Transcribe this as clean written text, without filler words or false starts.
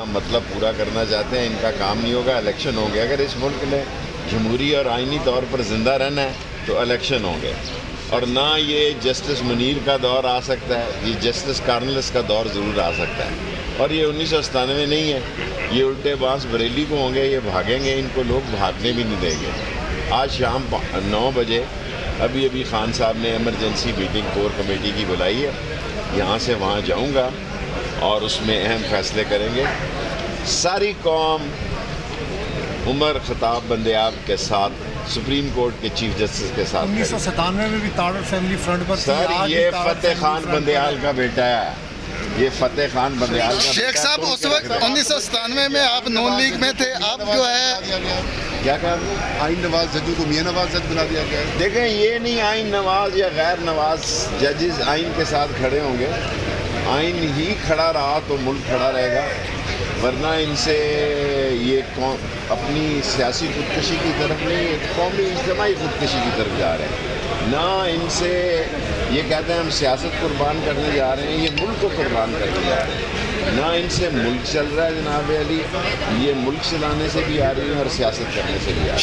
مطلب پورا کرنا چاہتے ہیں، ان کا کام نہیں ہوگا، الیکشن ہوں گے۔ اگر اس ملک نے جمہوری اور آئینی طور پر زندہ رہنا ہے تو الیکشن ہوں گے، اور نہ یہ جسٹس منیر کا دور آ سکتا ہے، یہ جسٹس کارنلس کا دور ضرور آ سکتا ہے، اور یہ 1997 نہیں ہے، یہ الٹے باس بریلی کو ہوں گے، یہ بھاگیں گے، ان کو لوگ بھاگنے بھی نہیں دیں گے۔ آج شام 9 بجے ابھی خان صاحب نے ایمرجنسی میٹنگ کور کمیٹی کی بلائی ہے، یہاں سے وہاں جاؤں گا اور اس میں اہم فیصلے کریں گے۔ ساری قوم عمر خطاب بندیال کے ساتھ، سپریم کورٹ کے چیف جسٹس کے ساتھ۔ 1997 میں بھی تاڑر فیملی فرنٹ پر تھی، سر آج یہ بھی تاڑر فتح فیملی خان فرنٹ پر بندیال ہے۔ کا بیٹا ہے، یہ فتح خان بندیال کا بیٹا ہے۔ شیخ صاحب اس وقت 1997 میں آپ نون لیگ میں تھے، آپ جو ہے کیا کہا رہے ہیں؟ آئین نواز ججوں کو میاں نواز جج بنا دیا گیا ہے۔ دیکھیں یہ نہیں آئین نواز یا غیر نواز ججز آئین کے ساتھ کھڑے ہوں گے، آئین ہی کھڑا رہا تو ملک کھڑا رہے گا، ورنہ ان سے یہ اپنی سیاسی خودکشی کی طرف نہیں، قومی اجتماعی خودکشی کی طرف جا رہے ہیں۔ نہ ان سے یہ کہتے ہیں ہم سیاست قربان کرنے جا رہے ہیں، یہ ملک کو قربان کرنے جا رہے ہیں۔ نہ ان سے ملک چل رہا ہے جناب علی، یہ ملک چلانے سے بھی آ رہی ہیں اور سیاست کرنے سے بھی آ رہی ہیں۔